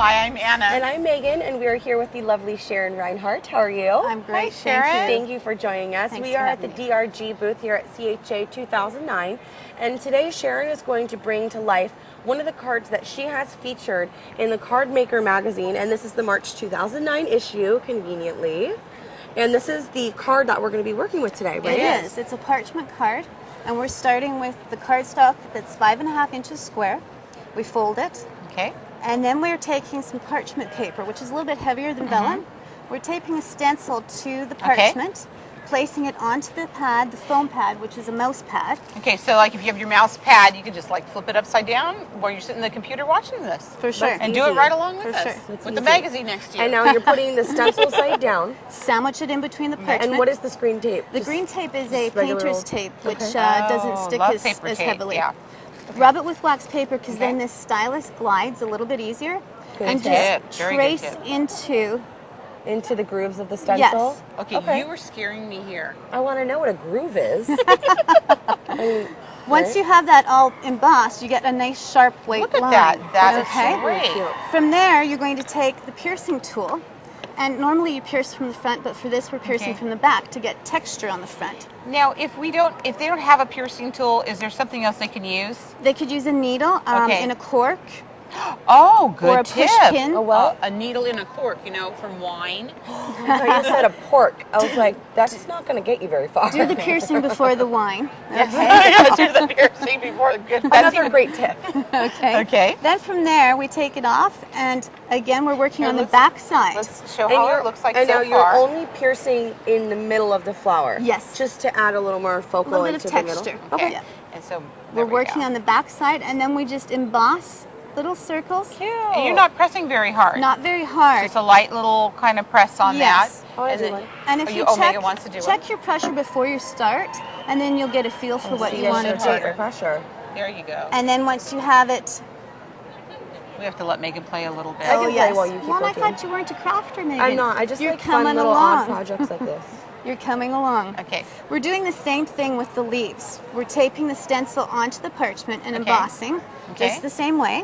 Hi, I'm Anna. And I'm Megan, and we are here with the lovely Sharon Reinhardt. How are you? I'm great, Sharon. Thank you for joining us. Thanks We for are at the having me. DRG booth here at CHA 2009, and today Sharon is going to bring to life one of the cards that she has featured in the Card Maker magazine, and this is the March 2009 issue, conveniently. And this is the card that we're going to be working with today, right? It is. It's a parchment card, and we're starting with the cardstock that's 5.5 inches square. We fold it, Okay. and then we're taking some parchment paper, which is a little bit heavier than vellum. We're taping a stencil to the parchment, placing it onto the pad, the foam pad, which is a mouse pad. Okay, so like if you have your mouse pad, you can just like flip it upside down while you're sitting in the computer watching this. For sure. And do it Easy. right along with For us. sure. That's With the easy. magazine next to you. And now you're putting the stencil side down. Sandwich it in between the parchment. And what is this green tape? The green tape is a just regular painter's old- tape, which Okay. doesn't stick love as paper tape, heavily. yeah. Rub it with wax paper because Okay. then this stylus glides a little bit easier. Good and tip. just Very good trace tip. Into the grooves of the stencil? Yes. Okay, you were scaring me here. I want to know what a groove is. I mean, Once you have that all embossed, you get a nice sharp white Look at line. that. That is okay? great. From there, you're going to take the piercing tool, and normally you pierce from the front, but for this, we're piercing Okay. from the back to get texture on the front. Now, if they don't have a piercing tool, is there something else they can use? They could use a needle Okay. in a cork Oh, good or a tip. push pin. A what? A needle in a cork, from wine. I thought you said a pork. I was like, that's not going to get you very far. Do the piercing before the wine. Yeah, do the piercing before. Good. That's Another even- great tip. Okay. Okay. Then from there, we take it off, and again, we're working Here, on the let's- back side. Let's show how it looks like and so now you're far. only piercing in the middle of the flower. Yes. Just to add a little more A focal little bit into of the middle. texture. Okay. Yeah. And so We're working on the back side, and then we just emboss little circles. And you're not pressing very hard. Not very hard. Just a light little kind of press on Yes. that. Oh, I and do then- like- And if Oh, you Megan check, wants to do it. check your pressure before you start, and then you'll get a feel for what See, you I want to should do. check your pressure. There you go. And then once you have it, We have to let Megan play a little bit. I can play yes. while you keep Well, I looking. thought you weren't a crafter, Megan. I'm not. I just You're like fun coming little along. odd projects like this. You're coming along. Okay. We're doing the same thing with the leaves. We're taping the stencil onto the parchment and Okay. embossing, Okay. just the same way.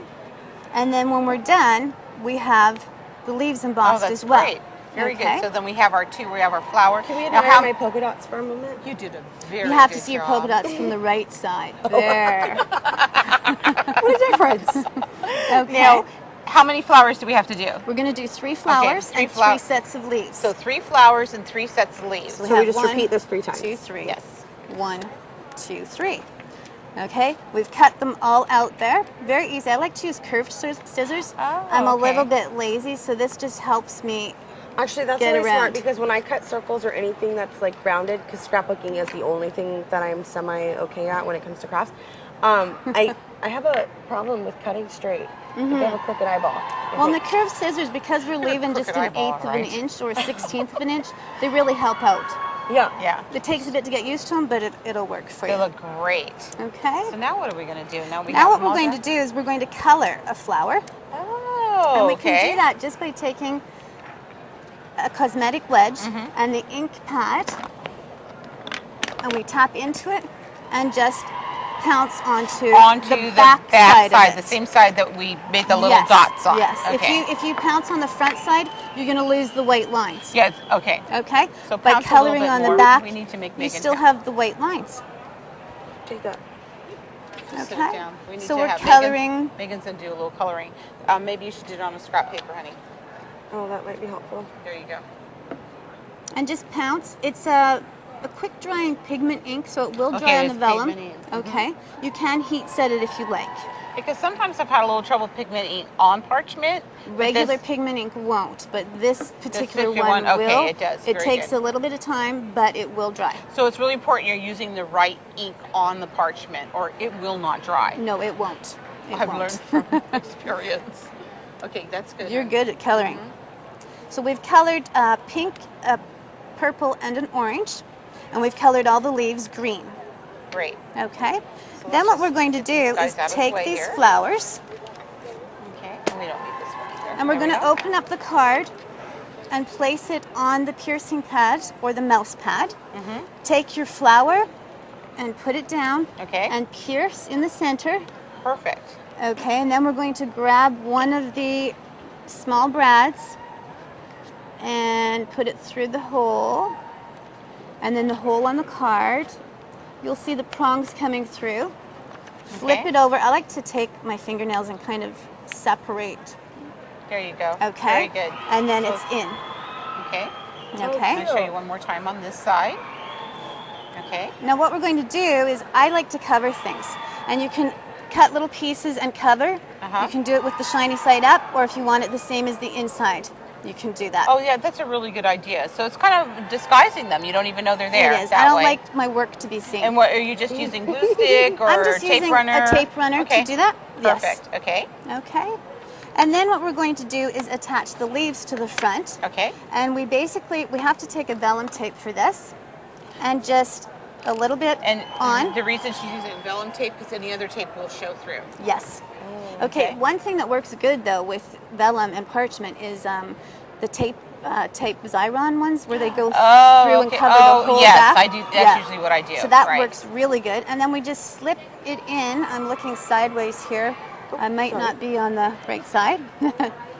And then when we're done, we have the leaves Oh, embossed that's as well. great. Very Okay. good. So then we have our flower. Can we Now, admire my polka dots for a moment? You did a very You have good to see your job. polka dots from the right side. There. What a difference. Okay. Now, how many flowers do we have to do? We're going to do 3 flowers three and flow- 3 sets of leaves. So 3 flowers and 3 sets of leaves. So So we have just 1, repeat this 3 times. 2, 3. Yes. 1, 2, 3. Okay, we've cut them all out there. Very easy. I like to use curved scissors. Oh, I'm a okay. little bit lazy, so this just helps me. Actually, that's Get really smart around. because when I cut circles or anything that's like rounded, because scrapbooking is the only thing that I'm semi-okay at when it comes to crafts, I have a problem with cutting straight. I have a crooked eyeball. Well, in the curved scissors, because we're leaving just crooked an eyeball, eighth of right? an inch or a 16th of an inch, they really help out. Yeah. Yeah. It takes a bit to get used to them, but it'll work for They you. look great. Okay. So now what are we going to do? Now Now what we're going to do is we're going to color a flower. Oh, And we okay. can do that just by taking a cosmetic wedge Mm-hmm. and the ink pad, and we tap into it and just pounce onto Onto the back side of it. the same side that we made the little Yes, dots on. Yes. Okay. If you pounce on the front side, you're going to lose the white lines. Yes. Okay. Okay. So By pounce a little coloring bit on more. the back, We need to make you Megan still happy. have the white lines. Take that. Sit Okay. down. We need So to we're have coloring. Megan's gonna do a little coloring. Maybe you should do it on a scrap paper, honey. Oh, that might be helpful. There you go. And just pounce. It's a quick drying pigment ink, so it will Okay, dry on the it's vellum. pigment ink. Okay. You can heat set it if you like. Because sometimes I've had a little trouble pigment ink on parchment. but Regular this- pigment ink won't, but this particular particular one one, okay, will. it does. It Very takes good. a little bit of time, but it will dry. So it's really important you're using the right ink on the parchment, or it will not dry. No, it won't. It I've won't. learned from experience. Okay, that's good. You're good at coloring. So we've colored pink, purple, and an orange, and we've colored all the leaves green. Great. Okay. So Then let's what just we're going to get do these guys is out of the take way these here. flowers, Okay, and we don't need this one either. and we're There we going to go. open up the card and place it on the piercing pad or the mouse pad. Take your flower and put it down. Okay. And pierce in the center. Perfect. Okay, and then we're going to grab one of the small brads and put it through the hole, and then the hole on the card. You'll see the prongs coming through. Flip Okay. it over. I like to take my fingernails and kind of separate. There you go. Okay. Very good. And then So it's in. Okay. Okay. I'm going to show you one more time on this side. Okay. Now what we're going to do is I like to cover things. And you can cut little pieces and cover. Uh-huh. You can do it with the shiny side up, or if you want it the same as the inside, you can do that. Oh yeah, that's a really good idea. So it's kind of disguising them. You don't even know they're there. It is. That I don't way. like my work to be seen. And what are you just using glue stick or I'm just tape using runner? a tape runner Okay. to do that. Yes. Perfect. Okay. Okay. And then what we're going to do is attach the leaves to the front. Okay. And we have to take a vellum tape for this and just a little bit And on. the reason she's using vellum tape because any other tape will show through. Yes. okay. Okay. One thing that works good though with vellum and parchment is the tape Xyron ones where they go through and cover the whole yes, back. I do. That's usually what I do. So that right. works really good. And then we just slip it in. I'm looking sideways here. I might not be on the right side.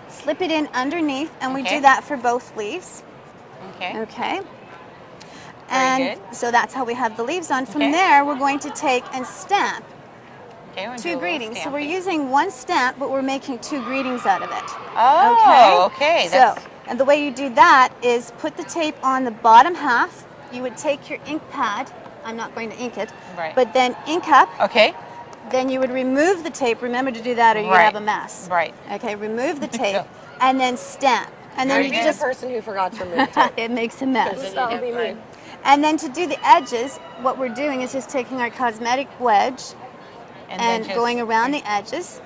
Slip it in underneath, and we Okay. do that for both leaves. Okay. Okay. Very And good. so that's how we have the leaves on. From Okay. there, we're going to take and stamp Okay. we're gonna do a two little greetings. So we're stamping. using one stamp, but we're making two greetings out of it. Oh, okay. So, That's and the way you do that is put the tape on the bottom half. You would take your ink pad. I'm not going to ink it. Right. But then ink up. okay. Then you would remove the tape. Remember to do that or you Right. have a mess. Right. Okay, remove the tape and then stamp. And then Very you good. The just person who forgot to remove the tape. it makes a mess. That would be me. And then to do the edges, what we're doing is just taking our cosmetic wedge And, and then just, going around the edges.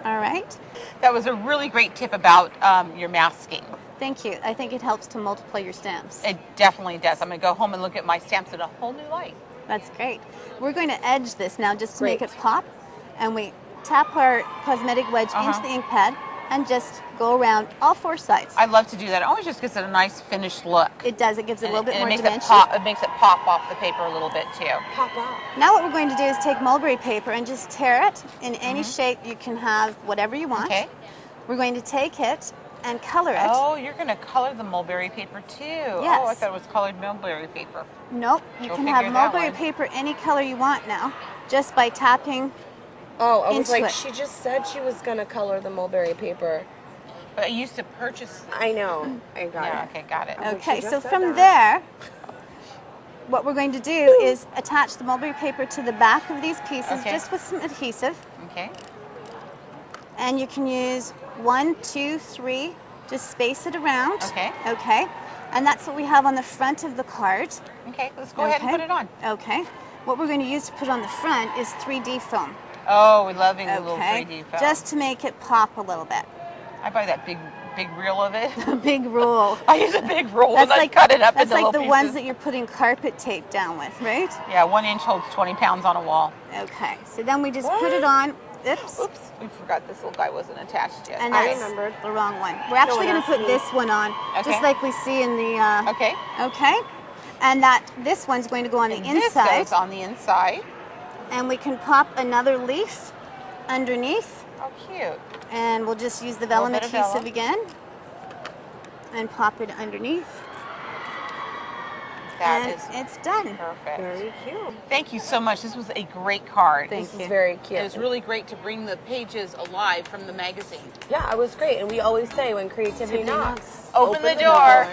All right. That was a really great tip about your masking. Thank you. I think it helps to multiply your stamps. It definitely does. I'm going to go home and look at my stamps in a whole new light. That's great. We're going to edge this now just to make Great. it pop. And we tap our cosmetic wedge into the ink pad and just go around all four sides. I love to do that. It always just gives it a nice finished look. It does. It gives it a little bit and more it makes dimension. it pop. It makes it pop off the paper a little bit too. Pop off. Now what we're going to do is take mulberry paper and just tear it in any shape. You can have whatever you want. Okay. We're going to take it and color it. Oh, you're going to color the mulberry paper too. Yes. Oh, I thought it was colored mulberry paper. Nope. You Go can figure have that mulberry one. paper any color you want now just by tapping. Oh, I was Into like, it. she just said she was gonna color the mulberry paper. But I used to purchase. I know. I got Yeah. it. Okay. Got it. Oh, Okay, she just so said from that. there, what we're going to do is attach the mulberry paper to the back of these pieces Okay. just with some adhesive. Okay. And you can use 1, 2, 3, just space it around. Okay. Okay. And that's what we have on the front of the card. Okay. Let's go ahead and put it on. Okay. What we're going to use to put on the front is 3D film. Oh, we're loving the little Okay. 3D film. Just to make it pop a little bit. I buy that big reel of it. A big roll. I use a big roll That's and I cut it up that's into like little the ones pieces. that you're putting carpet tape down with, right? Yeah, 1 inch holds 20 pounds on a wall. Okay. So then we just put it on. Oops. Oops, we forgot this little guy wasn't attached yet. And I that's remembered. the wrong one. We're actually one going to asked put me. this one on, Okay. just like we see in the. Okay. Okay. And this one's going to go on And the this inside, goes on the inside. and we can pop another leaf underneath, Oh, cute. and we'll just use the vellum bit of adhesive vellum. again, and pop it underneath, That and is it's done. perfect. Very cute. Thank you so much. This was a great card. Thank This you. is very cute. It was really great to bring the pages alive from the magazine. Yeah, it was great. And we always say when creativity knocks, Open the door.